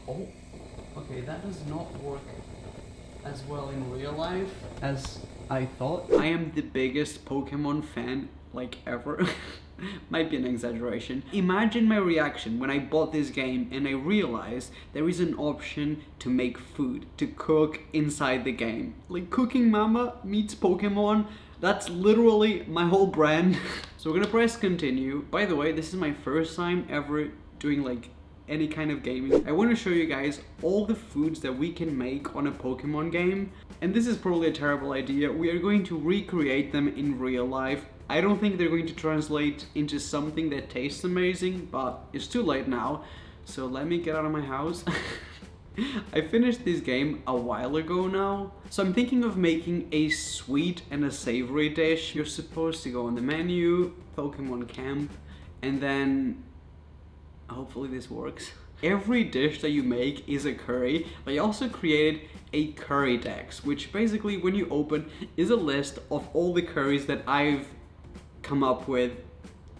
Oh, okay, that does not work as well in real life as I thought. I am the biggest Pokemon fan like ever. Might be an exaggeration. Imagine my reaction when I bought this game and I realized there is an option to make food, to cook inside the game. Like Cooking Mama meets Pokemon. That's literally my whole brand. So we're gonna press continue. By the way, this is my first time ever doing like any kind of gaming. I want to show you guys all the foods that we can make on a Pokemon game. And this is probably a terrible idea. We are going to recreate them in real life. I don't think they're going to translate into something that tastes amazing, but it's too late now. So let me get out of my house. I finished this game a while ago now. So I'm thinking of making a sweet and a savory dish. You're supposed to go on the menu, Pokemon Camp, and then hopefully this works. Every dish that you make is a curry. I also created a curry dex, which basically when you open is a list of all the curries that I've come up with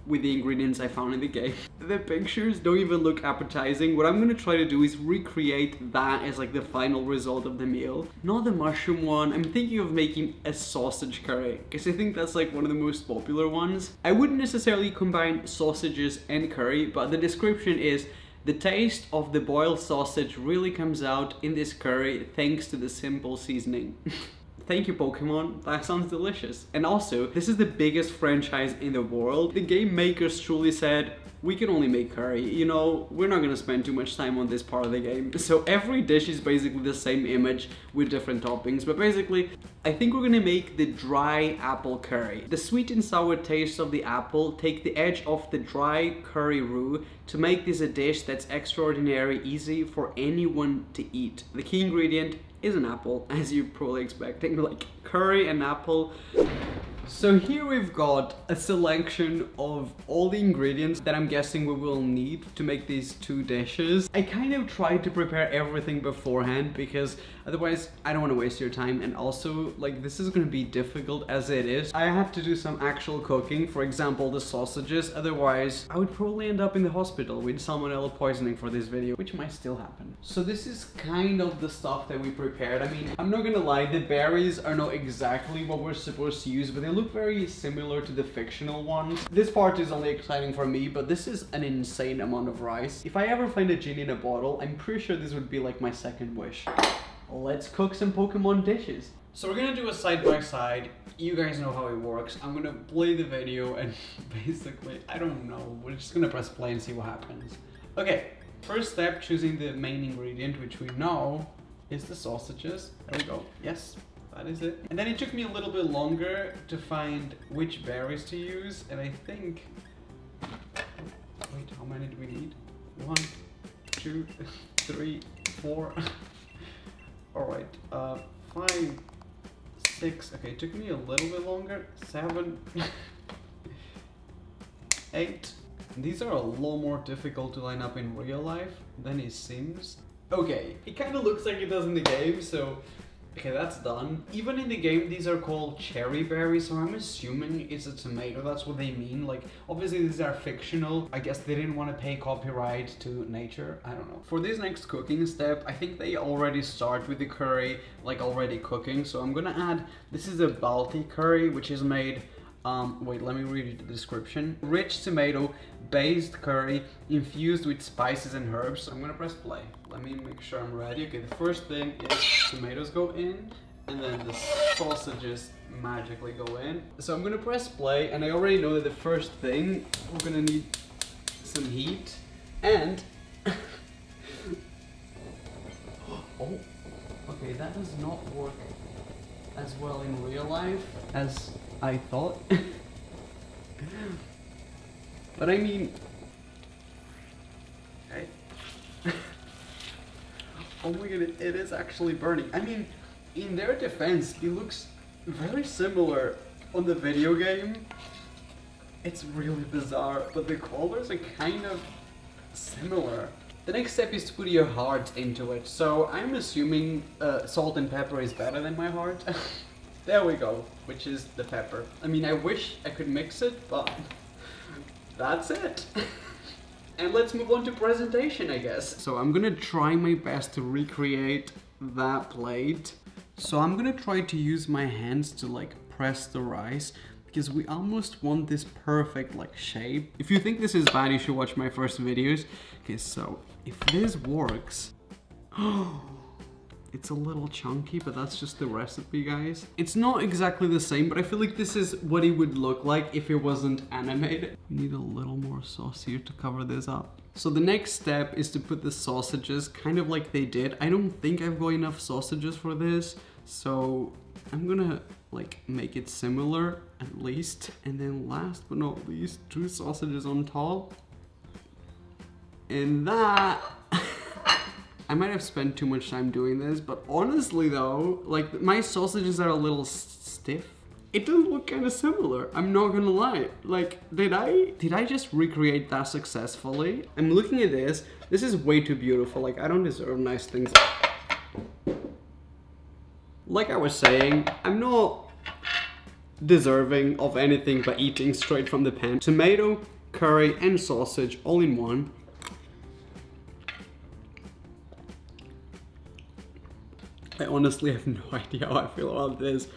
the ingredients I found in the game. The pictures don't even look appetizing. What I'm gonna try to do is recreate that as like the final result of the meal. Not the mushroom one. I'm thinking of making a sausage curry because I think that's like one of the most popular ones. I wouldn't necessarily combine sausages and curry, but the description is the taste of the boiled sausage really comes out in this curry thanks to the simple seasoning. Thank you, Pokemon. That sounds delicious. And also, this is the biggest franchise in the world. The game makers truly said, we can only make curry. You know, we're not gonna spend too much time on this part of the game. So every dish is basically the same image with different toppings. But basically, I think we're gonna make the dry apple curry. The sweet and sour taste of the apple take the edge off the dry curry roux to make this a dish that's extraordinarily easy for anyone to eat. The key ingredient is an apple, as you're probably expecting, like curry and apple. So here we've got a selection of all the ingredients that I'm guessing we will need to make these two dishes. I kind of tried to prepare everything beforehand because otherwise I don't want to waste your time, and also like this is going to be difficult as it is. I had to do some actual cooking, for example the sausages, otherwise I would probably end up in the hospital with salmonella poisoning for this video, which might still happen. So this is kind of the stuff that we prepared. I mean, I'm not gonna lie, the berries are not exactly what we're supposed to use, but they look very similar to the fictional ones. This part is only exciting for me, but this is an insane amount of rice. If I ever find a genie in a bottle, I'm pretty sure this would be like my second wish. Let's cook some Pokemon dishes. So we're gonna do a side by side. You guys know how it works. I'm gonna play the video and basically, I don't know, we're just gonna press play and see what happens. Okay, first step, choosing the main ingredient, which we know is the sausages. There we go, yes. That is it. And then it took me a little bit longer to find which berries to use, and I think... Wait, how many do we need? 1, 2, 3, 4... Alright, 5, 6... Okay, it took me a little bit longer. 7... 8... These are a lot more difficult to line up in real life than it seems. Okay, it kind of looks like it does in the game, so... Okay, that's done. Even in the game, these are called cherry berries, so I'm assuming it's a tomato. That's what they mean. Like, obviously these are fictional. I guess they didn't want to pay copyright to nature. I don't know. For this next cooking step, I think they already start with the curry, like already cooking. So I'm gonna add, this is a Balti curry, which is made, wait, let me read you the description. Rich tomato based curry infused with spices and herbs. So I'm gonna press play. Let me make sure I'm ready. Okay, the first thing is tomatoes go in, and then the sausages magically go in. So I'm gonna press play, and I already know that the first thing, we're gonna need some heat, and... Oh, okay, that does not work as well in real life as I thought. But I mean... Okay. Oh my god, it is actually burning. I mean, in their defense, it looks very similar on the video game. It's really bizarre, but the colors are kind of similar. The next step is to put your heart into it. So I'm assuming salt and pepper is better than my heart. There we go, which is the pepper. I mean, I wish I could mix it, but that's it. And let's move on to presentation, I guess. So I'm gonna try my best to recreate that plate. So I'm gonna try to use my hands to like press the rice, because we almost want this perfect like shape. If you think this is bad, you should watch my first videos. Okay, so if this works, it's a little chunky, but that's just the recipe, guys. It's not exactly the same, but I feel like this is what it would look like if it wasn't animated. We need a little more sauce here to cover this up. So the next step is to put the sausages kind of like they did. I don't think I've got enough sausages for this, so I'm gonna like make it similar at least. And then last but not least, 2 sausages on top. And that... I might have spent too much time doing this, but honestly though, like my sausages are a little stiff. It does look kind of similar, I'm not gonna lie. Like, did I just recreate that successfully? I'm looking at this is way too beautiful. Like, I don't deserve nice things. Like I was saying, I'm not deserving of anything but eating straight from the pan. Tomato, curry, and sausage all in one. I honestly have no idea how I feel about this.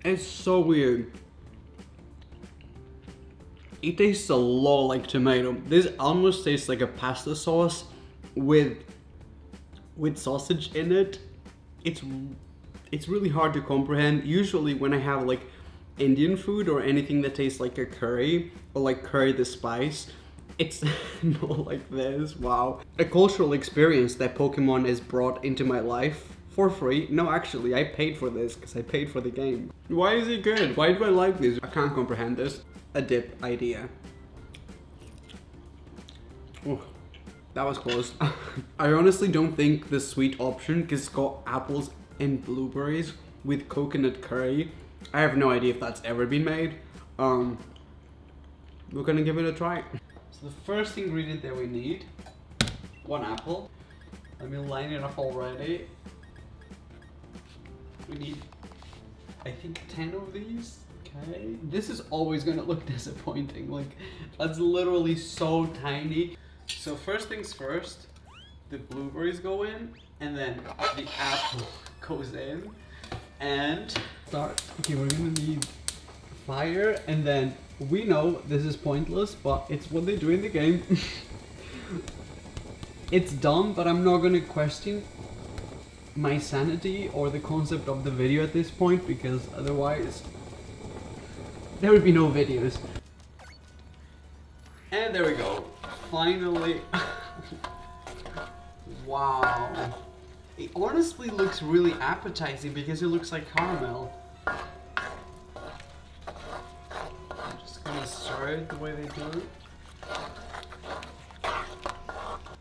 It's so weird. It tastes a lot like tomato. This almost tastes like a pasta sauce with sausage in it. It's really hard to comprehend. Usually when I have like Indian food or anything that tastes like a curry or like curry the spice, it's not like this. Wow. A cultural experience that Pokemon has brought into my life. For free? No, actually, I paid for this because I paid for the game. Why is it good? Why do I like this? I can't comprehend this. A dip idea. Oh, that was close. I honestly don't think the sweet option, because it's got apples and blueberries with coconut curry. I have no idea if that's ever been made. We're gonna give it a try. So the first ingredient that we need, 1 apple. Let me line it up already. We need, I think, 10 of these. Okay. This is always gonna look disappointing. Like, that's literally so tiny. So first things first, the blueberries go in, and then the apple goes in, and start. Okay, we're gonna need fire, and then we know this is pointless, but it's what they do in the game. It's dumb, but I'm not gonna question my sanity or the concept of the video at this point, because otherwise there would be no videos. And there we go. Finally. Wow. It honestly looks really appetizing because it looks like caramel. I'm just gonna stir it the way they do.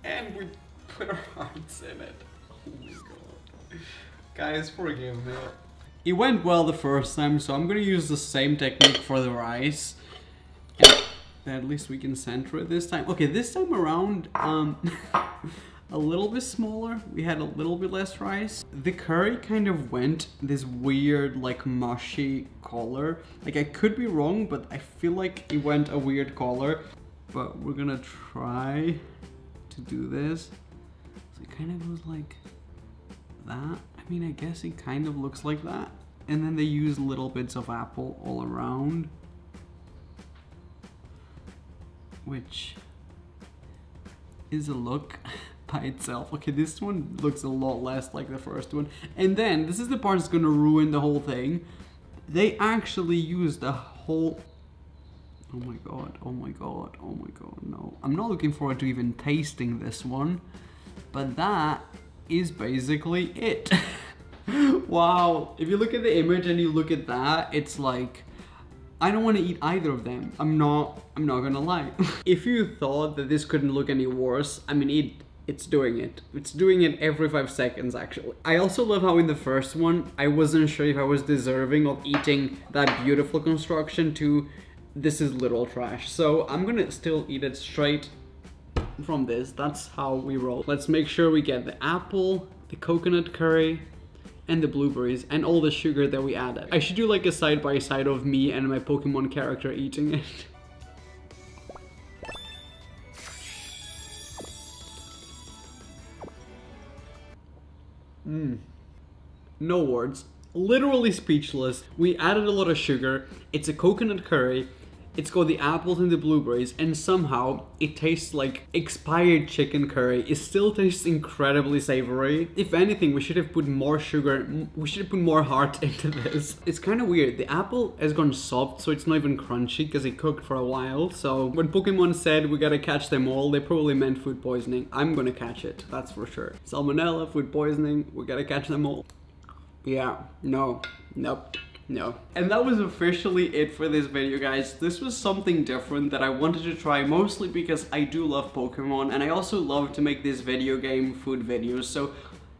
And we put our hearts in it. Oh my god. Guys, forgive me. It went well the first time, so I'm gonna use the same technique for the rice. And at least we can center it this time. Okay, this time around, a little bit smaller. We had a little bit less rice. The curry kind of went this weird, like, mushy color. Like, I could be wrong, but I feel like it went a weird color. But we're gonna try to do this. So it kind of goes like that. I mean, I guess it kind of looks like that. And then they use little bits of apple all around, which is a look by itself. Okay, this one looks a lot less like the first one. And then, this is the part that's gonna ruin the whole thing. They actually used a whole... Oh my god, oh my god, oh my god, no. I'm not looking forward to even tasting this one, but that is basically it. Wow, if you look at the image and you look at that, it's like, I don't want to eat either of them. I'm not gonna lie. If you thought that this couldn't look any worse, I mean, it's doing it. It's doing it every 5 seconds, actually. I also love how in the first one, I wasn't sure if I was deserving of eating that beautiful construction to this is literal trash. So I'm gonna still eat it straight from this. That's how we roll. Let's make sure we get the apple, the coconut curry, and the blueberries, and all the sugar that we added. I should do like a side-by-side of me and my Pokemon character eating it. No words. Literally speechless. We added a lot of sugar. It's a coconut curry. It's got the apples and the blueberries, and somehow it tastes like expired chicken curry. It still tastes incredibly savory. If anything, we should have put more sugar, we should have put more heart into this. It's kind of weird. The apple has gone soft, so it's not even crunchy because it cooked for a while. So when Pokemon said we gotta catch them all, they probably meant food poisoning. I'm gonna catch it, that's for sure. Salmonella, food poisoning, we gotta catch them all. Yeah, no, nope. No. And that was officially it for this video, guys. This was something different that I wanted to try, mostly because I do love Pokemon, and I also love to make these video game food videos, so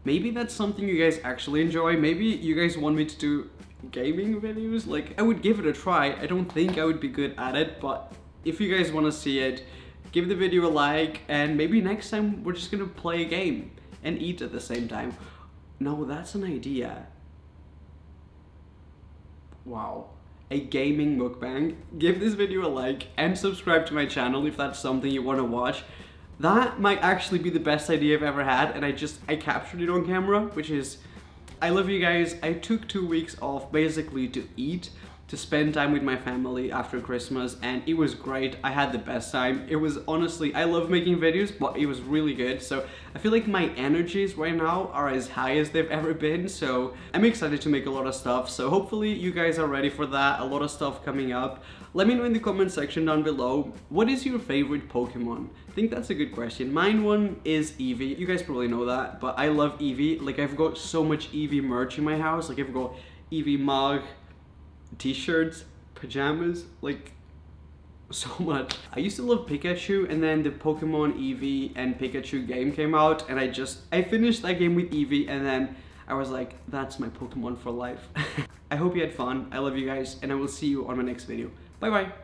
maybe that's something you guys actually enjoy. Maybe you guys want me to do gaming videos. Like, I would give it a try. I don't think I would be good at it, but if you guys want to see it, give the video a like, and maybe next time we're just gonna play a game and eat at the same time. No, that's an idea. Wow, a gaming mukbang. Give this video a like and subscribe to my channel if that's something you want to watch. That might actually be the best idea I've ever had, and I captured it on camera, which is, I love you guys. I took 2 weeks off basically to eat, to spend time with my family after Christmas, and it was great. I had the best time. It was honestly, I love making videos, but it was really good. So I feel like my energies right now are as high as they've ever been, so I'm excited to make a lot of stuff. So hopefully you guys are ready for that. A lot of stuff coming up. Let me know in the comment section down below, what is your favorite Pokemon? I think that's a good question. Mine one is Eevee. You guys probably know that, but I love Eevee. Like, I've got so much Eevee merch in my house. Like, I've got Eevee mug, t-shirts, pajamas, like so much. I used to love Pikachu, and then the Pokemon Eevee and Pikachu game came out, and I finished that game with Eevee, and then I was like, that's my Pokemon for life. I hope you had fun. I love you guys, and I will see you on my next video. Bye bye.